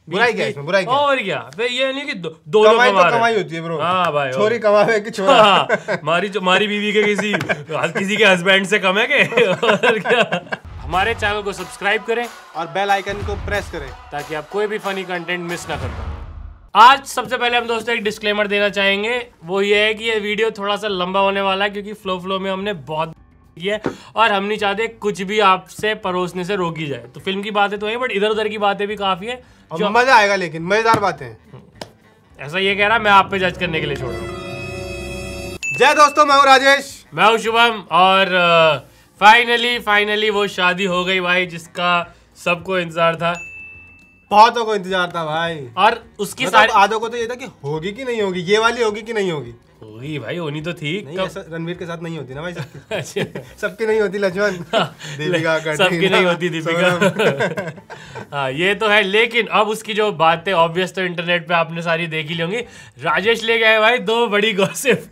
बुराई क्या है इसमें, बुराई क्या? और क्या, फिर ये नहीं कि दोनों कमाई कमा तो रहे। कमाई होती है ब्रो। हाँ भाई, छोरी कमावे कि छोरा। हाँ, मारी बीवी के किसी के हस्बैंड से कम है के? और क्या। हमारे चैनल को सब्सक्राइब करें और बेल आइकन को प्रेस करें ताकि आप कोई भी फनी कंटेंट मिस ना कर पाए। आज सबसे पहले हम दोस्तों एक डिस्क्लेमर देना चाहेंगे, वो ये है कि ये वीडियो थोड़ा सा लंबा होने वाला है क्योंकि फ्लो में हमने बहुत किया है और हम नहीं चाहते कुछ भी आपसे परोसने से रोकी जाए। तो फिल्म की बातें तो है बट इधर उधर की बातें भी काफी है जो मजा आएगा, लेकिन मजेदार बातें हैं। ऐसा ये कह रहा, मैं आप पे जज करने के लिए छोड़ रहा हूँ। जय दोस्तों, मैं हूँ राजेश। मैं हूँ शुभम और फाइनली वो शादी हो गई भाई जिसका सबको इंतजार था। बहुतों को इंतजार था भाई। और उसकी मतलब आधों को तो ये था कि होगी कि नहीं होगी, ये वाली होगी कि नहीं होगी। होगी भाई, होनी तो थी। नहीं, ऐसा रणवीर के साथ नहीं होती ना भाई सबकी। सबकी नहीं होती लक्ष्मण, दीपिका, सबकी नहीं होती दीपिका। हाँ ये तो है, लेकिन अब उसकी जो बातें ऑब्वियस तो इंटरनेट पे आपने सारी देखी ली होंगी। राजेश ले गए भाई 2 बड़ी गॉसिप।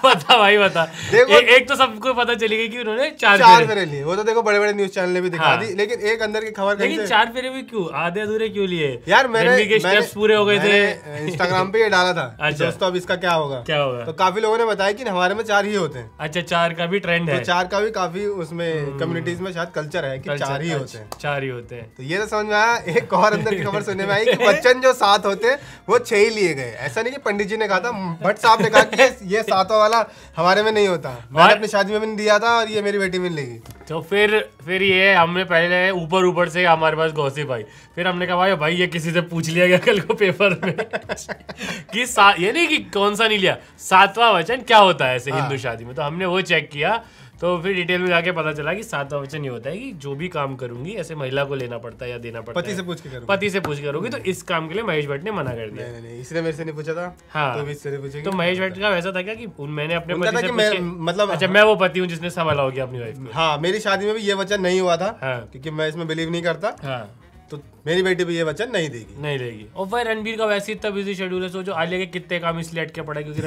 बता भाई बता। एक तो सबको पता चली गई कि उन्होंने 4 फेरे लिए। वो तो देखो बड़े बड़े न्यूज चैनल ने भी दिखा दी, लेकिन एक अंदर की खबर। लेकिन 4 फेरे भी क्यों, आधे अधूरे क्यों लिए यार? मैंने स्टेप्स पूरे हो गए थे। इंस्टाग्राम पे ये डाला था। अच्छा। दोस्तों अब इसका क्या होगा? तो काफी लोगों ने बताया कि हमारे में 4 ही होते हैं। अच्छा, 4 का भी ट्रेंड है। तो 4 का भी काफी उसमें कम्युनिटीज में शायद कल्चर है कि 4 ही होते हैं। 4 ही होते हैं। तो ये तो समझ में आया। एक और अंदर की खबर सुनने में आई कि बच्चन जो 7 होते हैं वो 6 ही लिए गए। ऐसा नहीं कि पंडित जी ने कहा था, भट्ट साहब ने कहा कि ये 7वां वाला हमारे में नहीं होता। मैंने अपनी शादी में भी नहीं दिया था और ये मेरी बेटी में लेगी। तो फिर ये हमने पहले ऊपर से हमारे पास गॉसिप आई। फिर हमने कहा भाई ये किसी से पूछ लिया गया कल को पेपर में कि ये नहीं कि कौन सा नहीं लिया, 7वां वचन क्या होता है ऐसे हिंदू शादी में। तो हमने वो चेक किया, तो फिर डिटेल में जाके पता चला कि 7वां वचन ये होता है कि जो भी काम करूंगी ऐसे महिला को लेना पड़ता है या देना पड़ता है। पति से पूछ के करूंगी। तो इस काम के लिए महेश भट्ट ने मना कर दिया। नहीं, इसने मेरे से नहीं पूछा था। हाँ, तो इससे नहीं पूछेगी। तो महेश भट्ट का वैसा था क्या कि मैंने अपने पति से मतलब अच्छा मैं वो पति हूँ जिसने संभाला हो गया अपनी वाइफ को। हाँ, मेरी शादी में भी ये वचन नहीं हुआ था। हाँ, क्योंकि मैं इसमें बिलीव नहीं करता। हाँ, तो मेरी बेटी भी ये वचन नहीं देगी। और भाई रणबीर का वैसे इतना बिजी शेड्यूल है, सोचो आलिया के कितने काम इसलिए अटके पड़ा क्योंकि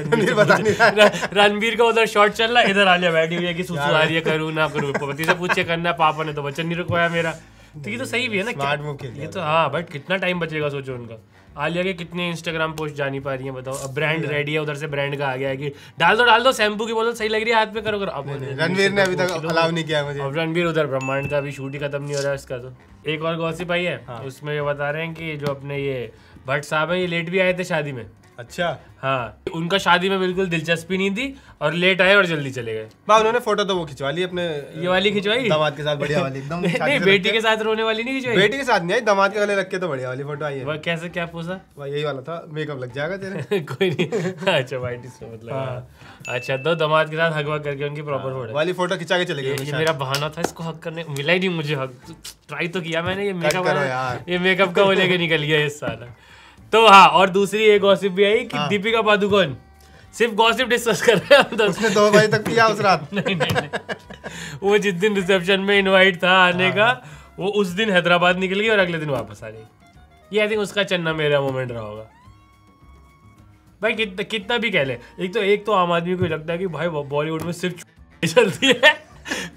रणबीर का उधर शॉर्ट चल रहा है, इधर आलिया बैठी हुई है कि सुसु आ रही है, करूँ ना करूँ, पति से पूछ के करना है, पापा ने तो वचन नहीं रुकवाया मेरा। तो ये तो सही भी है ना, ये तो। हाँ बट कितना टाइम बचेगा सोचो उनका। आलिया के कितने इंस्टाग्राम पोस्ट जा नहीं पा रही है बताओ। अब ब्रांड रेडी है, उधर से ब्रांड का आ गया है कि डाल दो शैम्पू की बोतल, सही लग रही है हाथ पे करो। अब रणवीर ने अभी तक अलाउ नहीं किया मुझे। अब रणवीर उधर ब्रह्मांड का भी शूट ही खत्म नहीं हो रहा है इसका। तो एक और गॉसिप आई है। हाँ। उसमें ये बता रहे हैं कि जो अपने ये भट्ट साहब है ये लेट भी आए थे शादी में। अच्छा। हाँ, उनका शादी में बिल्कुल दिलचस्पी नहीं थी और लेट आए और जल्दी चले गए। उन्होंने फोटो तो वो खिंचवा ली अपने, ये वाली खिंचवाई दामाद के साथ, बढ़िया वाली एकदम। नहीं, बेटी के साथ रोने वाली नहीं खिंचवाई। बेटी के साथ नहीं आई, दामाद के गले रख के तो बढ़िया वाली फोटो आई है। कैसे, क्या पूछा? यही वाला था, मेकअप लग जाएगा तेरे। कोई नहीं। अच्छा वाइट इसका मतलब। हाँ। अच्छा, दो दामाद के साथ हक वक करके उनकी प्रॉपर फोटो वाली फोटो खिंचा के चले गए। ये मेरा बहाना था इसको हक करने, मिला ही नहीं मुझे हक। ट्राई तो किया मैंने, ये मेकअप का वो लेके निकल गया इस साल। तो हाँ, और दूसरी एक गॉसिप भी आई कि दीपिका पादुकोण सिर्फ गॉसिप डिस्कस कर रहे हैं। उसने 2 बजे तक पिया उस रात। नहीं, वो जिस दिन रिसेप्शन में इनवाइट था आने का, वो उस दिन हैदराबाद निकल गई और अगले दिन वापस आ गई। ये आई थिंक उसका चन्ना मेरा मोमेंट रहा होगा भाई। कितना भी कह ले, एक तो आम आदमी को लगता है कि भाई बॉलीवुड में सिर्फ चलती है,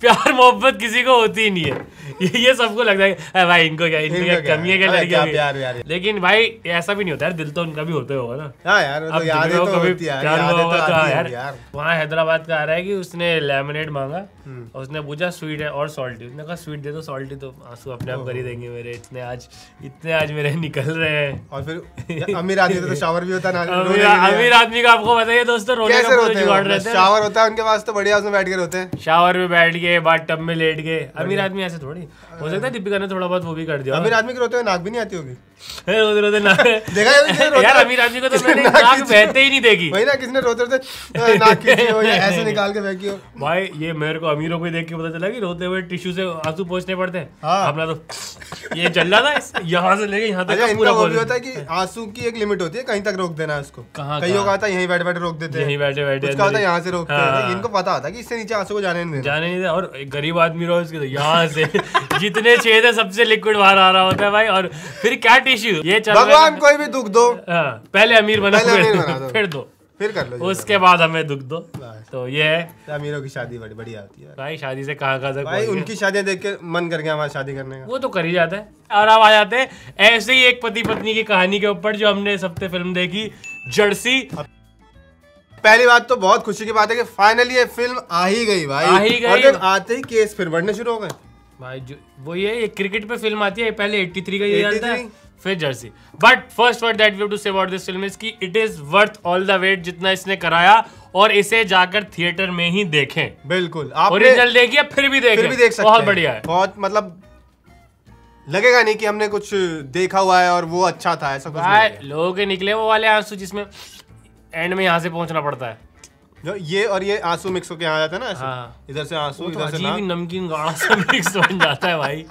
प्यार मोहब्बत किसी को होती ही नहीं है। ये सबको लगता है भाई इनको क्या कमी है क्या लड़कियों की। लेकिन भाई ऐसा भी नहीं होता यार, दिल तो उनका भी होता होगा ना। हाँ यार, वो तो यादें तो होती है यार। वहाँ हैदराबाद का आ रहा है कि उसने लेमनेड मांगा और उसने पूछा स्वीट है और सॉल्टी। उसने कहा स्वीट दे दो, सॉल्टी तो आंसू अपने आप कर ही देंगे मेरे, इतने आज मेरे निकल रहे हैं। और फिर अमीर आदमी तो शावर भी होता है ना। अमीर आदमी का आपको बताइए दोस्तों, रोने का पूरा जुगाड़ रहता है। शावर होता है उनके पास तो बढ़िया, उसमें बैठ के रोते हैं, शावर में बैठ गए, बाथ टब में लेट गए। अमीर आदमी ऐसे थोड़ी हो सकता है। दीपिका ने थोड़ा बहुत वो भी कर दिया। अमीर आदमी के रोते हुए नाक भी नहीं आती होगी। रोते नाक देखा यार, अमीर आदमी को तो मैंने नाक बहते ही नहीं देखी। वही ना, किसने रोते नाक खींची हो या ऐसे निकाल के फेंकी हो। भाई ये मेरे को अमीरों को देख के पता चला कि रोते हुए टिश्यू से आंसू पोंछने पड़ते हैं। अपना तो ये चल रहा था यहाँ से लेके यहाँ तक पूरा। वो भी होता है कि आंसू की एक लिमिट होती है, कहीं तक रोक देना है उसको। कईयों का आता है यहीं बैठे बैठे रोक देते हैं, यहीं बैठे उसका होता है यहाँ से रोकते हैं। इनको पता होता है कि इससे नीचे आंसू को जाने नहीं देना। और गरीब आदमी रहो इसके तो यहाँ से जितने छेद है सबसे लिक्विड बाहर आ रहा होता है भाई। और फिर क्या टिश्यू, ये भगवान कोई भी दुख दो, पहले अमीर बना फिर दो, फिर कर लो, उसके बाद हमें दुख दो। तो ये है अमीरों की शादी बड़ी बढ़िया होती है भाई, शादी से कहाँ तक भाई, उनकी शादियां देख के मन कर गया हमारा शादी करने का। वो तो कर ही जाता है। और अब आ जाते हैं ऐसे ही एक पति पत्नी की कहानी के ऊपर जो हमने इस हफ्ते फिल्म देखी, जर्सी। पहली बात तो बहुत खुशी की बात है कि फाइनली ये फिल्म आ ही गई भाई, आ ही गई। और जब आते ही केस फिर बढ़ने शुरू हो गए भाई। वो ये क्रिकेट पे फिल्म आती है, पहले 83 का ये आता है, 83 फिर Jersey. But first word that we have to say about this film is कि it is worth all the wait जितना इसने कराया, और इसे जाकर थिएटर में ही देखें। बिल्कुल, ओरिजिनल देखिए फिर भी देखें, देख सकते बहुत हैं। बढ़िया है। बहुत मतलब लगेगा नहीं कि हमने कुछ देखा हुआ है और वो अच्छा था, ऐसा कुछ नहीं भाई है। लोगों के निकले वो वाले आंसू जिसमें एंड में यहाँ से पहुंचना पड़ता है। जो ये और ये आंसू मिक्स होके आ जाते हैं ना ऐसे, हाँ। इधर से आंसू वो तो इधर से अजीब ही नाक। नमकीन गाढ़ा सा मिक्स बन जाता है भाई।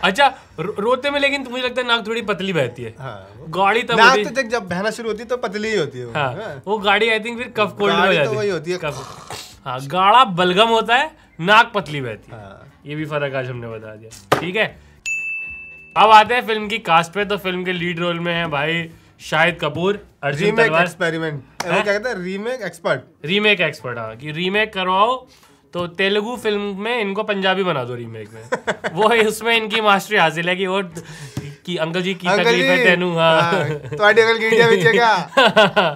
अच्छा रोते में लेकिन मुझे लगता है नाक थोड़ी पतली बहती है। हाँ, गाड़ी तब नाक होती तो देख जब बहना शुरू होती है तो पतली ही होती है वो। हाँ, हाँ। वो गाड़ी आई थिंक फिर कफ कोल्ड में हो गाड़ी जाती तो वही होती है। कफ। हाँ, गाढ़ा बलगम होता है, नाक पतली बहती है। हाँ। ये भी फर्क आज हमने बता दिया, ठीक है। अब आते हैं फिल्म की कास्ट पे। तो फिल्म के लीड रोल में है भाई शाहिद कपूर, अर्जुन रीमेक तलवार। एक्सपेरिमेंट, वो क्या कहते हैं, रीमेक एक्सपर्ट। रीमेक एक्सपर्ट, हाँ, कि रीमेक करवाओ तो तेलुगु फिल्म में इनको पंजाबी बना दो रीमेक में। वो है, उसमें इनकी मास्टरी हासिल है कि वो कि अंकल जी की तकलीफ है तेनू। हाँ, तुम्हारी अंकल गिरजा पीछे क्या।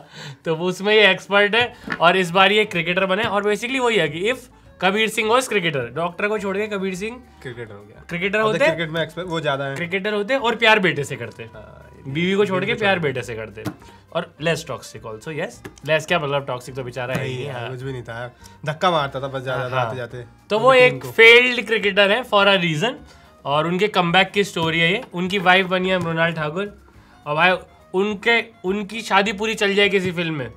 तो वो उसमें ये एक्सपर्ट है, और इस बार ये क्रिकेटर बने। और बेसिकली वही है कि if Kabir Singh was cricketer, doctor को छोड़ के कबीर सिंह क्रिकेटर हो गया, क्रिकेटर अब होते, क्रिकेट में एक्सपर्ट वो ज्यादा है। क्रिकेटर होते और प्यार बेटे से करते, बीवी को छोड़ के प्यार बेटे से करते, और less toxic also. Yes, less क्या मतलब, टॉक्सिक तो बेचारा है ही। हाँ। कुछ भी नहीं था, धक्का मारता था बस ज्यादा आते जाते। तो वो एक फेल्ड क्रिकेटर है फॉर अ रीजन, और उनके कमबैक की स्टोरी है ये। उनकी वाइफ बनी है मृणाल ठाकुर, और भाई उनकी शादी पूरी चल जाए किसी फिल्म में,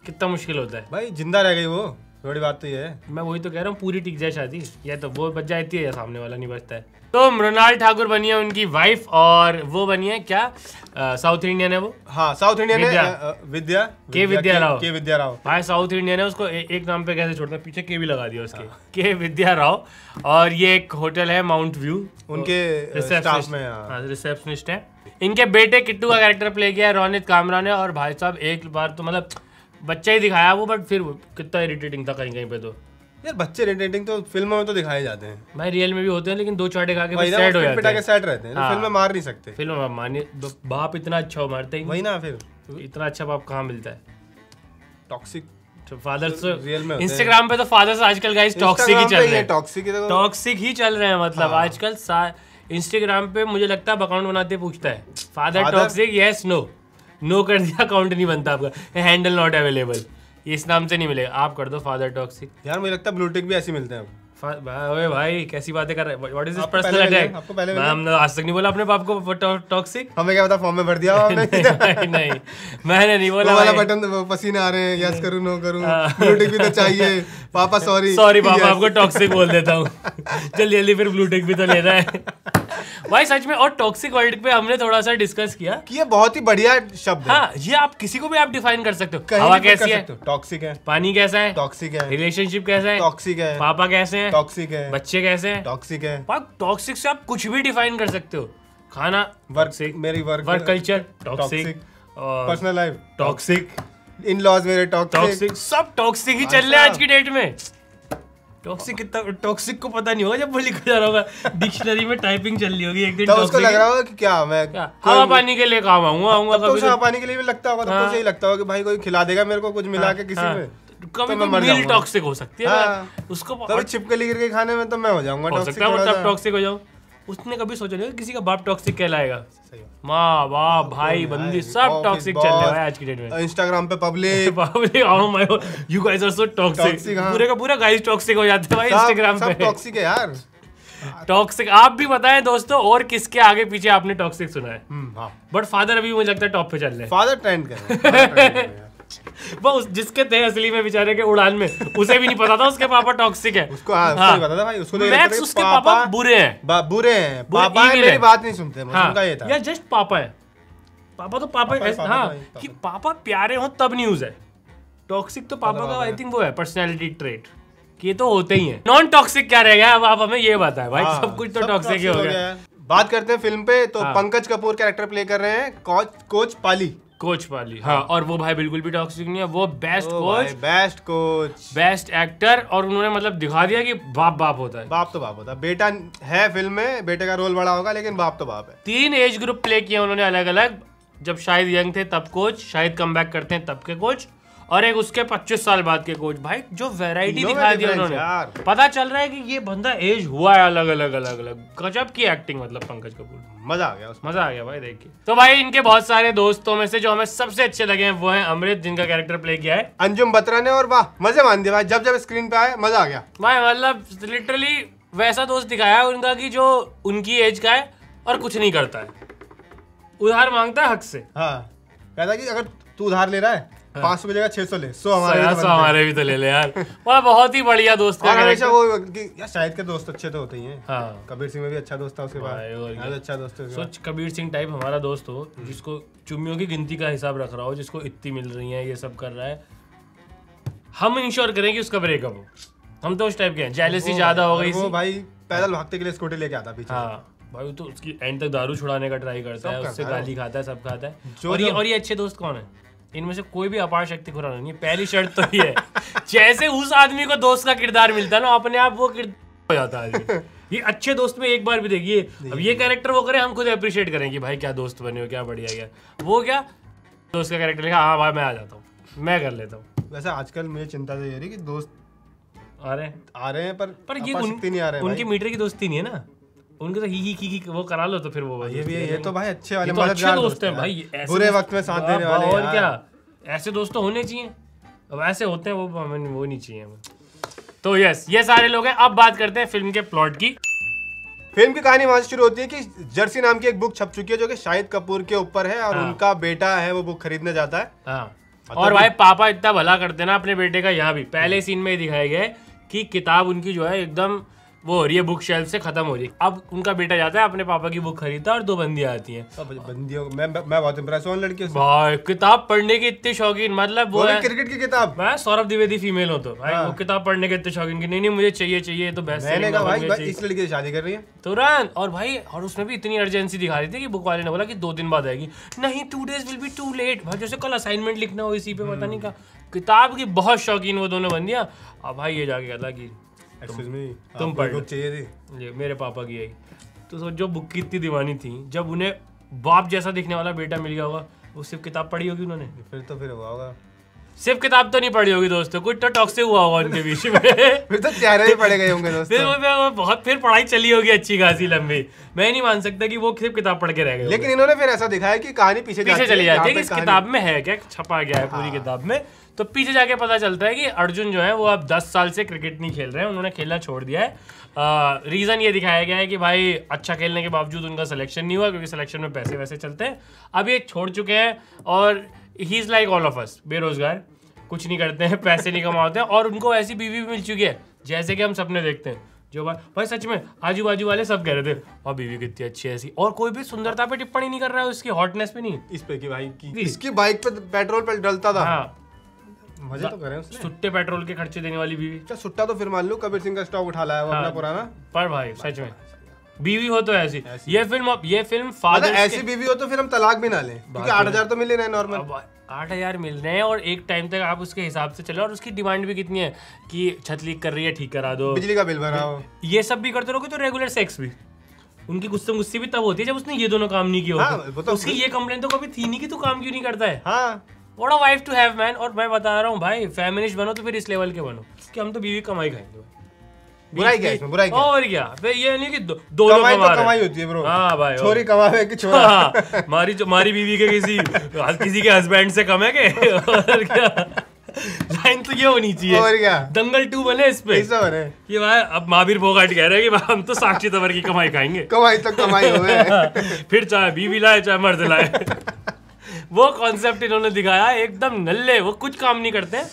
कितना मुश्किल होता है भाई, जिंदा रह गई वो, थोड़ी बात तो ये है। मैं वही तो कह रहा हूँ, पूरी टिक जाए शादी, या तो वो बच जाती है या सामने वाला नहीं बचता है। तो मृणाल ठाकुर बनी है उनकी वाइफ, और वो बनी है क्या, साउथ इंडियन है वो। हाँ, साउथ इंडियन है, विद्या विद्या राव। भाई साउथ इंडियन है, उसको एक नाम पे कैसे छोड़ता, पीछे के भी लगा दिया उसके, के विद्या राव। और ये एक होटल है माउंट व्यू, उनके स्टाफ में रिसेप्शनिस्ट है। इनके बेटे किट्टू का कैरेक्टर प्ले किया है रोनित कामरा ने, और भाई साहब एक बार तो मतलब बच्चा ही दिखाया वो, बट फिर कितना इरिटेटिंग था कहीं कहीं पे। तो यार बच्चे रेटिंग तो फिल्मों में तो दिखाए जाते हैं भाई, रियल में भी होते हैं, लेकिन दो चाटे खा के वही ना, सेट हो वो जाते पिटा हैं। के सेट रहते हैं, हाँ। फिल्म में मार नहीं सकते। फिल्म में मानिए बाप इतना अच्छा हो मारते ही वही ना, फिर इतना अच्छा बाप कहाँ मिलता है। टॉक्सिक फादर से रियल में इंस्टाग्राम पे तो फादर्स आजकल गाइस टॉक्सिक ही चल रहे हैं, टॉक्सिक ही चल रहे हैं। मतलब आजकल इंस्टाग्राम पे मुझे लगता है अकाउंट बनाते पूछता है फादर टॉक्सिक, यस नो कर दिया, अकाउंट नहीं बनता आपका, हैंडल नॉट अवेलेबल, इस नाम से नहीं मिलेगा, आप कर दो फादर टॉक्सिक। यार मुझे लगता है ब्लूटिक भी ऐसे मिलते हैं। ओए भाई कैसी बातें कर रहे हैं, व्हाट इज दिस आपको पर्सनल पहले अटैक। आपको पहले हमने आज तक नहीं बोला अपने बाप को टॉक्सिक। हमें क्या पता, फॉर्म में भर दिया आपने। नहीं मैंने नहीं बोला। वो वाला बटन, पसीने आ रहे हैं, यस करूं नो करूं, ब्लूटिक भी तो चाहिए पापा, सॉरी पापा, आपको टॉक्सिक बोल देता हूँ। जल्दी जल्दी फिर ब्लूटिक भी तो लेना है भाई सच में। और टॉक्सिक वर्ड पे हमने थोड़ा सा डिस्कस किया कि ये बहुत ही बढ़िया शब्द है। हाँ, ये आप किसी को भी आप डिफाइन कर सकते हो। हवा कैसी है, टॉक्सिक है। पानी कैसा है, टॉक्सिक है। रिलेशनशिप कैसा है, टॉक्सिक है। पापा कैसे हैं, टॉक्सिक है। बच्चे कैसे हैं, टॉक्सिक है। टॉक्सिक से आप कुछ भी डिफाइन कर सकते हो। खाना वर्क, मेरी work culture toxic, personal life toxic, in laws मेरे टॉक्सिक, सब टॉक्सिक ही चल रहे हैं आज की डेट में। टॉक्सिक कितना, टॉक्सिक को पता नहीं होगा जब वो लिखा जा रहा होगा डिक्शनरी में, टाइपिंग चल रही होगी एक दिन। तब उसको लग रहा होगा कि क्या मैं हवा पानी के लिए काम आऊंगा कभी, तो हवा पानी के लिए भी लगता होगा, तब तो यही लगता होगा कि भाई कोई खिला देगा मेरे को कुछ मिला के किसी में, कभी मिल टॉक्सिक हो सकती है उसको, कभी छिपकली गिर के खाने में तो मैं हो जाऊंगा टॉक्सिक, तब टॉक्सिक हो जाऊं। उसने कभी सोचा नहीं किसी का बाप टॉक्सिक कहलाएगा। माँ बाप भाई बंदी सब टॉक्सिक चल रहा है आज की डेट में। इंस्टाग्राम पे public you guys are so toxic, पूरे का पूरा गाइस टॉक्सिक हो जाते हैं भाई इंस्टाग्राम पे। सब टॉक्सिक है यार, टॉक्सिक। आप भी बताएं दोस्तों, और किसके आगे पीछे आपने टॉक्सिक सुना है। बट फादर अभी मुझे लगता है टॉप पे चल रहे हैं। फादर ट्रेंड कर रहे हैं। वो जिसके थे असली में बेचारे के उड़ान में, उसे भी नहीं पता था उसके पापा टॉक्सिक है। उसको नहीं पता था भाई, उसको मैक्स उसके पापा बुरे हैं, बुरे हैं, पापा मेरी बात नहीं सुनते, उनका ये था। या जस्ट पापा है, पापा तो पापा हाँ, कि पापा प्यारे हो तब न्यूज है। टॉक्सिक तो पापा का आई थिंक वो है पर्सनैलिटी ट्रेट, कि ये तो होते ही है। नॉन टॉक्सिक क्या रह गया, अब आप हमें ये बताएं भाई। सब कुछ तो टॉक्सिक ही हो गया। बात करते हैं फिल्म पे, तो पंकज कपूर कैरेक्टर प्ले कर रहे हैं कोच पाली। कोच वाली, हाँ। और वो भाई बिल्कुल भी टॉक्सिक नहीं है, वो best coach, best coach, best actor. और उन्होंने मतलब दिखा दिया कि बाप बाप होता है। बाप तो बाप होता है। बेटा है फिल्म में, बेटे का रोल बड़ा होगा, लेकिन बाप तो बाप है। 3 एज ग्रुप प्ले किए उन्होंने अलग अलग। जब शायद यंग थे तब कोच, शायद कम बैक करते हैं तब के कोच, और एक उसके 25 साल बाद के कोच। भाई जो वैरायटी दिखा दी उन्होंने, पता चल रहा है कि ये बंदा एज हुआ है अलग अलग अलग अलग। गजब की एक्टिंग, मतलब पंकज कपूर, मजा आ गया उसमें। मजा आ गया भाई देख के। तो भाई इनके बहुत सारे दोस्तों में से जो हमें सबसे अच्छे लगे हैं वो है अमृत, जिनका कैरेक्टर प्ले किया है अंजुम बत्रा ने। और वाह मजे मान दिए भाई, जब जब स्क्रीन पे आए मजा आ गया भाई। मतलब लिटरली वैसा दोस्त दिखाया है उनका कि जो उनकी एज का है और कुछ नहीं करता है, उधार मांगता है हक से। हाँ, कहता कि अगर तू उधार ले रहा है 500 की जगह 600 ले, 100 हमारे भी तो ले ले यार। वह बहुत ही बढ़िया दोस्त का हमेशा वो कि यार शाहिद के दोस्त अच्छे तो होते ही हैं। हाँ, कबीर सिंह में भी अच्छा दोस्त था उसके बाद, अच्छा दोस्त है। सोच कबीर सिंह टाइप हमारा दोस्त हो, जिसको चुम्मियों की गिनती का हिसाब रख रहा हो, जिसको इतनी मिल रही है, ये सब कर रहा है, हम इंश्योर करें कि उसका ब्रेकअप हो। हम तो उस टाइप के हैं, जेलसी ज्यादा हो गई। वो भाई पैदल भागते के लिए स्कूटी लेके आता पीछे। हाँ भाई, तो उसकी एंड तक दारू छुड़ाने का ट्राई करता है, उससे गाली खाता है, सब खाता है। और ये अच्छे दोस्त कौन है? इनमें से कोई भी अपार शक्ति खुराना नहीं है। पहली शर्त तो ये है, जैसे उस आदमी को दोस्त का किरदार मिलता है ना, अपने आप वो किरदार हो जाता है। ये अच्छे दोस्त में एक बार भी देखिए, अब ये कैरेक्टर वो करे, हम खुद अप्रिशिएट करें कि भाई क्या दोस्त बने हो, क्या बढ़िया गया। वो क्या दोस्त का कैरेक्टर लिखा, हाँ भाई मैं आ जाता हूँ, मैं कर लेता हूँ। वैसे आजकल मुझे चिंता तो ये रही कि दोस्त आ रहे हैं पर ये नहीं आ रहे हैं। उनकी मीटर की दोस्ती नहीं है ना, उनके तो ही वो करा लो तो फिर वो ये तो भाई अच्छे वाले अच्छे दोस्त हैं भाई, बुरे वक्त में साथ देने वाले। और क्या, ऐसे दोस्त तो होने चाहिए। अब ऐसे होते हैं वो नहीं चाहिए। तो यस, ये सारे लोग हैं। अब बात करते हैं फिल्म के प्लॉट की। फिल्म की कहानी वहां से शुरू होती है कि जर्सी नाम की एक बुक छप चुकी है जो कि शाहिद कपूर के ऊपर है, और उनका बेटा है वो बुक खरीदने जाता है। हाँ, और भाई पापा इतना भला करते हैं ना अपने बेटे का। यहाँ भी पहले सीन में दिखाया गया है कि किताब उनकी जो है एकदम वो हो रही है, बुक शेल्फ से खत्म हो रही है। अब उनका बेटा जाता है अपने पापा की बुक खरीदता है और 2 बंदियां आती हैं। बंदियों मैं बहुत इंप्रेस हूं लड़की से भाई, किताब पढ़ने की इतनी शौकीन, मतलब वो है क्रिकेट की किताब। मैं सौरभ द्विवेदी फीमेल हो तो भाई वो किताब पढ़ने के इतने शौकीन की नहीं मुझे चाहिए तो बेस्ट मैंने कहा भाई इस लड़की से शादी कर रही है तुरंत। और भाई और उसमें भी इतनी अर्जेंसी दिखा रही थी कि बुक वाले ने बोला कि 2 दिन बाद आएगी। नहीं, 2 days will be too late. भाई जैसे कल असाइनमेंट लिखना हो इसी पे, पता नहीं का किताब की बहुत शौकीन वो दोनों बंदियां। अब भाई ये जाके कहता कि तुम पढ़ लो, चाहिए थी ये मेरे पापा की आई। तो सोच जो बुक की इतनी दीवानी थी, जब उन्हें बाप जैसा दिखने वाला बेटा मिल गया होगा, वो सिर्फ किताब पढ़ी होगी उन्होंने। फिर हुआ होगा, सिर्फ किताब तो नहीं पढ़ी होगी दोस्तों, कुछ तो टॉक्सिक हुआ होगा उनके बीच में। फिर तो चेहरे भी पड़े गए होंगे दोस्तों। फिर पढ़ाई चली होगी अच्छी खासी लंबी। मैं नहीं मान सकता कि वो सिर्फ किताब पढ़ के रह गए। लेकिन इन्होंने फिर ऐसा दिखाया कि कहानी पीछे चली जाती है कि इस किताब में है क्या, छपा गया है पूरी किताब में। तो पीछे जाके पता चलता है कि अर्जुन जो है वो अब 10 साल से क्रिकेट नहीं खेल रहे हैं, उन्होंने खेलना छोड़ दिया है। रीज़न ये दिखाया गया है कि भाई अच्छा खेलने के बावजूद उनका सिलेक्शन नहीं हुआ, क्योंकि सिलेक्शन में पैसे वैसे चलते हैं। अब ये छोड़ चुके हैं और he is like all of us, बेरोजगार, कुछ नहीं करते हैं, पैसे नहीं कमाते हैं, और उनको ऐसी बीवी भी मिल चुकी है जैसे कि हम सपने देखते हैं। जो भाई सच में आजू बाजू वाले सब कह रहे थे और बीवी कितनी अच्छी है ऐसी, और कोई भी सुंदरता पे टिप्पणी नहीं कर रहा है, उसकी हॉटनेस पे नहीं, इस पे कि भाई इसकी बाइक पे पेट्रोल पे डलता था। हाँ, मजे तो करें उसने। सुट्टे पेट्रोल के खर्चे देने वाली बीवी। अच्छा सुट्टा तो फिर मान लो कबीर सिंह का स्टॉक उठा लाया वो अपना पुराना। पर भाई सच में बीवी हो तो ऐसी। ये फिल्म फादर ऐसी बीवी हो तो फिर हम तलाक भी ना लें, क्योंकि 8,000 तो मिल रहे हैं नॉर्मल। 8,000 मिल रहे हैं और एक टाइम तक आप उसके हिसाब से चलो, और उसकी डिमांड भी कितनी है कि छत लीक कर रही है, ठीक करा दो, बिजली का बिल भराओ, ये सब भी करते रहोगे तो रेगुलर सेक्स भी। उनकी गुस्से भी तब होती है जब उसने ये दोनों काम नहीं किया होता। उसकी ये कंप्लेंट तो कभी थी नहीं कि तू काम क्यों नहीं करता है। हाँ, what a wife to have man. और मैं बता रहा हूँ भाई, फेमिनिस्ट बनो तो फिर इस लेवल के बनो कि हम तो बीवी कमाई खाएंगे। बुराई क्या इसमें, बुराई क्या? और क्या, ये नहीं कि दोनों कमाई होती है ब्रो। हाँ भाई, छोरी कमावे कि छोरा। हाँ, मारी बीवी के किसी के हस्बैंड से कम है के। और क्या, लाइन तो ये होनी चाहिए। और क्या, दंगल 2 बने इस पे, बने कि भाई अब महावीर फोगाट कह रहे हैं कि हम तो साक्षी तंवर की कमाई खाएंगे। कमाई तो कमाई हुए। फिर चाहे बीवी लाए चाहे मर्द लाए। वो कॉन्सेप्ट इन्होंने दिखाया, एकदम नल्ले, वो कुछ काम नहीं करते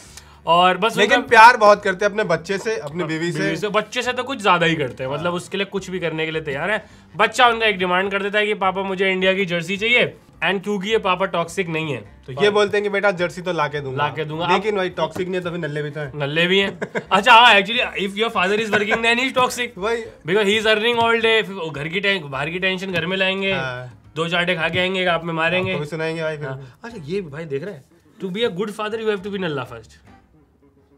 और बस, लेकिन प्यार बहुत करते हैं अपने बच्चे से, अपनी बीवी से। बच्चे से तो कुछ ज्यादा ही करते हैं, मतलब उसके लिए कुछ भी करने के लिए तैयार है। बच्चा उनका एक डिमांड कर देता है कि पापा मुझे इंडिया की जर्सी चाहिए, एंड क्योंकि ये पापा टॉक्सिक नहीं है तो ये बोलते हैं कि बेटा जर्सी तो लाके दूंगा लाके लेकिन भाई टॉक्सिक नहीं है तो फिर नल्ले भी तो हैं। नल्ले भी हैं। अच्छा हाँ, actually if your father is working then he is toxic, वही because he is earning all day. घर की बाहर की टेंशन घर में लाएंगे, 2 चाटे खा के आएंगे, आप में मारेंगे, भी सुनाएंगे भाई फिर। अच्छा ये भाई देख रहे हैं, to be a good father you have to be नल्ला फर्स्ट।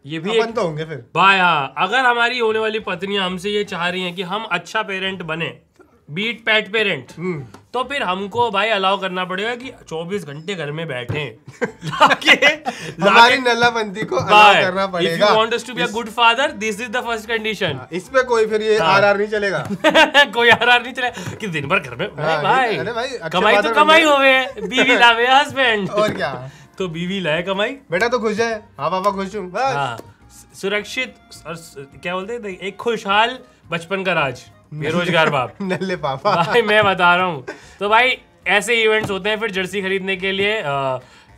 ये भी अपन तो होंगे फिर भाई। हाँ, अगर हमारी होने वाली पत्नियां हमसे ये चाह रही हैं कि हम अच्छा पेरेंट बने, बीट पैट पेरेंट, तो फिर हमको भाई अलाउ करना पड़ेगा कि 24 घंटे घर में बैठे हमारी नल्लापंथी को अलाउ करना पड़ेगा। If you want us to be a good father, this is the first condition। इस पे कोई फिर ये आरआर नहीं चलेगा। कोई आरआर नहीं चलेगा कि दिन भर घर में भाई अरे भाई कमाई तो कमाई होवे, बीवी लावे हस्बैंड, और क्या तो बीवी लाए कमाई, बेटा तो खुश है, हाँ पापा खुश हूँ बस। हाँ, सुरक्षित और क्या बोलते हैं, एक खुशहाल बचपन का राज, बेरोजगार बाप। नल्ले पापा भाई मैं बता रहा हूँ। तो भाई ऐसे इवेंट्स होते हैं फिर जर्सी खरीदने के लिए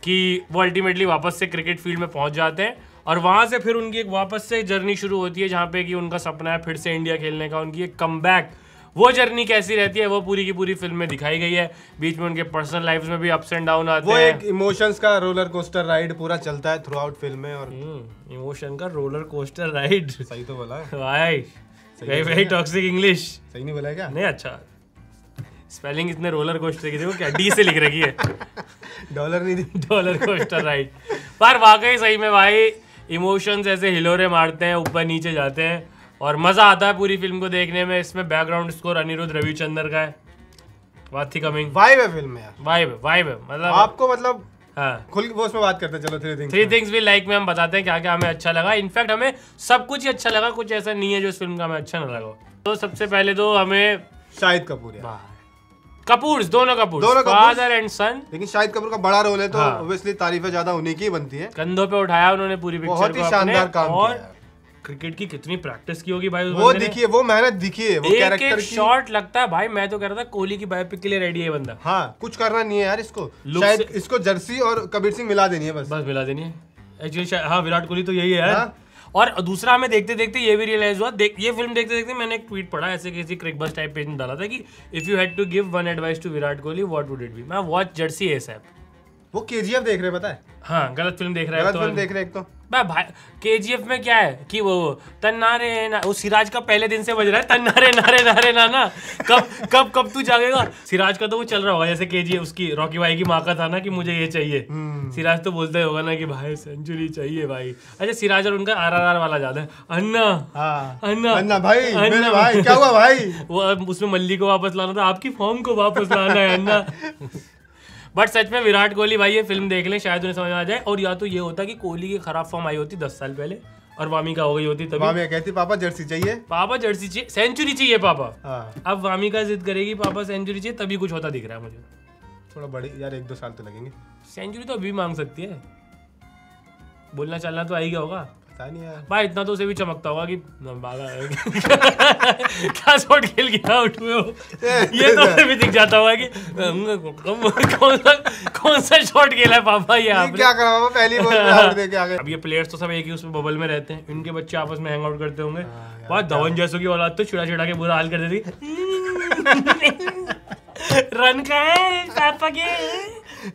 कि वो अल्टीमेटली वापस से क्रिकेट फील्ड में पहुंच जाते हैं और वहां से फिर उनकी एक वापस से जर्नी शुरू होती है जहाँ पे कि उनका सपना है फिर से इंडिया खेलने का, उनकी एक कमबैक। वो जर्नी कैसी रहती है वो पूरी की पूरी फिल्म में दिखाई गई है। बीच में उनके पर्सनल लाइफ में भी अप्स एंड डाउन आते हैं। वो एक इमोशंस का रोलर कोस्टर राइड पूरा चलता है थ्रू आउट फिल्म में। और इमोशन का रोलर कोस्टर राइड, सही तो बोला है भाई, वेरी टॉक्सिक इंग्लिश। सही नहीं बोला क्या? नहीं, अच्छा स्पेलिंग इतने रोलर कोस्टर की देखो क्या डी से लिख रखी है। डॉलर नहीं डॉलर कोस्टर राइड। पर वाकई सही में भाई इमोशंस ऐसे हिलोरे मारते हैं, ऊपर नीचे जाते हैं और मजा आता है पूरी फिल्म को देखने में। इसमें बैकग्राउंड स्कोर अनिरुद्ध रविचंद्र का है, वाथी कमिंग वाइब है फिल्म में यार। वाइब है मतलब आपको मतलब हाँ, खुल वो उसमें बात करते हैं। चलो थ्री थिंग्स वी लाइक में हम बताते हैं क्या क्या हमें अच्छा लगा। इनफैक्ट हमें सब कुछ ही अच्छा लगा, कुछ ऐसा नहीं है जो इस फिल्म का हमें अच्छा ना लगा। तो सबसे पहले तो हमें शाहिद कपूर यार, कपूर, दोनों कपूर, फादर एंड सन। लेकिन शाहिद कपूर का बड़ा रोल है तो हाँ। ऑब्वियसली तारीफें ज्यादा उन्हीं की बनती है। कंधों पे उठाया उन्होंने पूरी पिक्चर बहुत को ही शानदार काम और किया। क्रिकेट की कितनी प्रैक्टिस की होगी भाई उस वो बंदे ने। दिखिए, वो मेहनत दिखिए, वो कैरेक्टर की शॉट लगता है भाई। मैं तो कह रहा था कोहली की बायोपिक के लिए रेडी है बंदा। हाँ, कुछ करना नहीं है यार इसको, Look शायद से- इसको जर्सी और कबीर सिंह मिला देनी है बस मिला देनी है एक्चुअली। हाँ, विराट कोहली तो यही है यार। हाँ। और दूसरा हमें देखते देखते ये भी रियलाइज हुआ, ये फिल्म देखते देखते मैंने एक ट्वीट पढ़ा ऐसे किसी क्रिकबस टाइप पेज में डाला था कि if you had to give one advice to Virat Kohli what would it be? मैं वॉच जर्सी एसएप। वो केजीएफ देख रहे पता है, हाँ, गलत फिल्म देख रहा है गलत तो फिल्म देख रहे एक तो। भाई केजीएफ में क्या है कि वो तन्नारे ना, वो सिराज का पहले दिन से बज रहा है तन्नारे नारे नारे नाना। कब तू जागेगा? सिराज का तो वो चल रहा होगा जैसे केजीएफ उसकी रॉकी भाई की माँ का था ना कि मुझे ये चाहिए। सिराज तो बोलता ही होगा ना कि भाई सेंचुरी चाहिए भाई। अच्छा, सिराज और उनका आरआरआर वाला ज्यादा है, अन्ना अन्ना भाई, मेरे भाई क्या हुआ भाई? वो उसमें मल्ली को वापस लाना था, आपकी फॉर्म को वापस लाना है अन्ना। बट सच में विराट कोहली भाई ये फिल्म देख लें, शायद उन्हें समझ में आ जाए। और या तो ये होता कि कोहली की खराब फॉर्म आई होती 10 साल पहले और वामिका हो गई होती तभी। वामिका कहती पापा जर्सी चाहिए, पापा जर्सी चाहिए, सेंचुरी चाहिए पापा। हाँ। अब वामिका जिद करेगी पापा सेंचुरी चाहिए, तभी कुछ होता दिख रहा है मुझे। थोड़ा बड़ी यार, 1-2 साल तो लगेंगे। सेंचुरी तो अभी मांग सकती है, बोलना चलना तो आएगा होगा। पता नहीं यार भाई इतना तो उसे भी चमकता होगा कि क्या शॉट खेल गया, आउट हुए हो। ये तो उसे भी दिख जाता होगा कि कौन सा शॉट खेला है पापा ये आपने। क्या करा पापा, पहली बॉल में आउट दे के आ गए। अब ये प्लेयर्स तो सब एक ही उसमें बबल में रहते हैं, इनके बच्चे आपस में हैंग आउट करते होंगे। बहुत धवन जैसों की औलाद तो चिड़ा चिड़ा के बुरा हाल कर देती। रन का है पापा के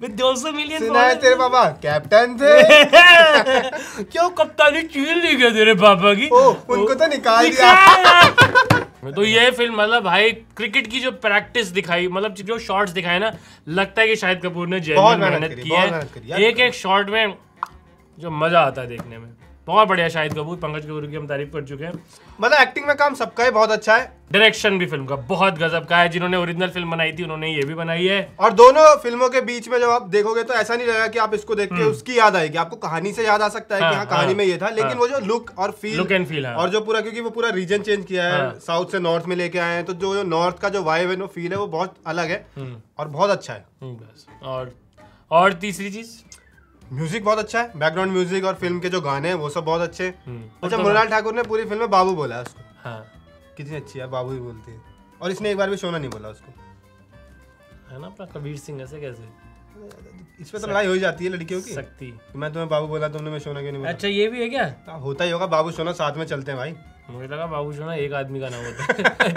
200 मिलियन सुना है तेरे पापा कैप्टन थे। क्यों कप्तानी चील नहीं गया तेरे पापा की? उनको तो निकाल दिया। तो ये फिल्म मतलब भाई क्रिकेट की जो प्रैक्टिस दिखाई, मतलब जो शॉट्स दिखाए ना, लगता है कि शाहिद कपूर ने जेन्युइन मेहनत की है। एक एक शॉट में जो मजा आता है देखने में, बहुत बढ़िया शाहिद कपूर। पंकज कपूर की हम तारीफ कर चुके हैं। मतलब एक्टिंग में काम सबका ही बहुत अच्छा है। डायरेक्शन भी फिल्म का बहुत गजब का है। जिन्होंने ओरिजिनल फिल्म बनाई थी उन्होंने ये भी बनाई है। और दोनों फिल्मों के बीच में जब आप देखोगे तो ऐसा नहीं लगेगा कि आप इसको देख के उसकी याद आएगी। आपको कहानी से याद आ सकता है कि हाँ कहानी में ये था, लेकिन वो जो लुक और फील है और जो पूरा, क्योंकि वो पूरा रीजन चेंज किया है, साउथ से नॉर्थ में लेके आए हैं, तो जो नॉर्थ का जो वाइब है, वो फील है, वो बहुत अलग है और बहुत अच्छा है। और तीसरी चीज म्यूजिक बहुत अच्छा है, बैकग्राउंड म्यूजिक और फिल्म के जो गाने हैं वो सब बहुत अच्छे। अच्छा, मृणाल ठाकुर ने पूरी फिल्म में बाबू बोला है उसको। हाँ, कितनी अच्छी है, बाबू ही बोलती है। और इसने एक बार भी सोना नहीं बोला उसको, है ना अपना कबीर सिंह। ऐसे कैसे इसमें तो लड़ाई हो ही जाती है लड़कियों की। सकती मैं तुम्हें बाबू बोला, तुमने मैं सोना क्यों नहीं बोला? अच्छा, ये भी है क्या? होता ही होगा, बाबू सोना साथ में चलते हैं भाई। मुझे लगा बाबू सोना एक आदमी का नाम होता है।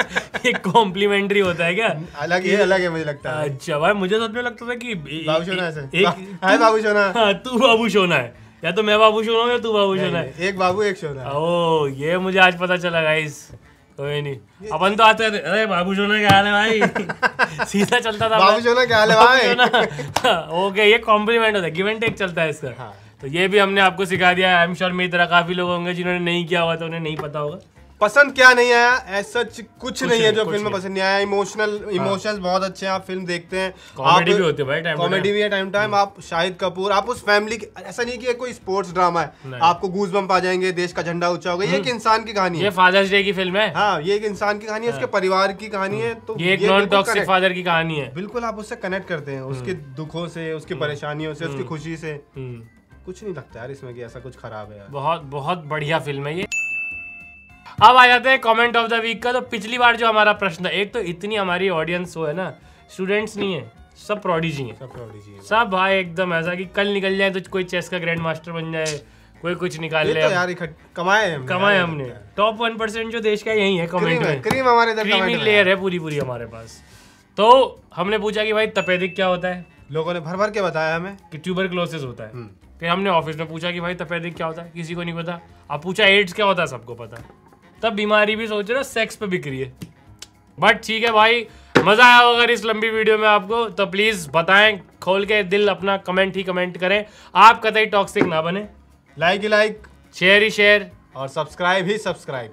ये कॉम्प्लीमेंट्री होता है क्या? अलग है मुझे लगता है। अच्छा भाई, मुझे सच में लगता था कि बाबू सोना है बाबू सोना। हाँ, तू बाबू सोना है, या तो मैं बाबू सोना हूँ या तू बाबू सोना है। एक बाबू एक सोना। ओ, ये मुझे आज पता चला गाइस। कोई नहीं, अपन तो आते थे, अरे बाबू सोना क्या हाल है भाई। सीधा चलता था बाबू सोना क्या हाल है भाई। ओके, ये कॉम्प्लीमेंट होता है, गिव एंड टेक चलता है इसका। हाँ। तो ये भी हमने आपको सिखा दिया। आई एम श्योर मेरी तरह काफी लोग होंगे जिन्होंने नहीं किया हुआ, तो उन्हें नहीं पता होगा। पसंद क्या नहीं आया, ऐसा कुछ नहीं है जो फिल्म में पसंद नहीं आया। इमोशनल बहुत अच्छे हैं, आप फिल्म देखते हैं, कॉमेडी भी होती है भाई, कॉमेडी भी है टाइम टाइम। आप शाहिद कपूर, आप उस फैमिली, ऐसा नहीं कि कोई स्पोर्ट्स ड्रामा है आपको गूज बम्प आ जाएंगे, देश का झंडा ऊंचा होगा। ये एक इंसान की कहानी है, ये फादर्स डे की फिल्म है। हाँ, ये एक इंसान की कहानी है, उसके परिवार की कहानी है। तो ये एक नॉन टॉक्सिक फादर की कहानी है। बिल्कुल आप उससे कनेक्ट करते हैं, उसके दुखों से, उसकी परेशानियों से, उसकी खुशी से। कुछ नहीं लगता यार इसमें कि ऐसा कुछ खराब है यार। बहुत बहुत बढ़िया फिल्म है ये। अब आ जाते हैं कमेंट ऑफ द वीक का। तो पिछली बार जो हमारा प्रश्न, एक तो इतनी हमारी ऑडियंस हो है ना, स्टूडेंट्स नहीं है, सब प्रोडिजी हैं, सब भाई एकदम ऐसा कि कल निकल जाए तो कोई चेस का ग्रैंड मास्टर बन जाए, कोई कुछ निकाल ले। तो यार कमाए हमने। टॉप 1% जो देश का यही है कमेंट में, क्रीम हमारे इधर क्रीमी लेयर है पूरी हमारे पास। तो हमने पूछा कि भाई तपेदिक क्या होता है, लोगों ने भर भर के बताया हमें कि ट्यूबरक्लोसिस होता है। फिर हमने ऑफिस में पूछा कि भाई तपेदिक क्या होता है, किसी को नहीं पता। अब पूछा एड्स क्या होता है, सबको पता। तब बीमारी भी सोच रहे हो सेक्स पे बिक रही है। बट ठीक है भाई, मजा आया अगर इस लंबी वीडियो में आपको, तो प्लीज बताएं, खोल के दिल अपना, कमेंट ही कमेंट करें। आप कतई टॉक्सिक ना बने, like he like, share he share, और सब्सक्राइब ही सब्सक्राइब।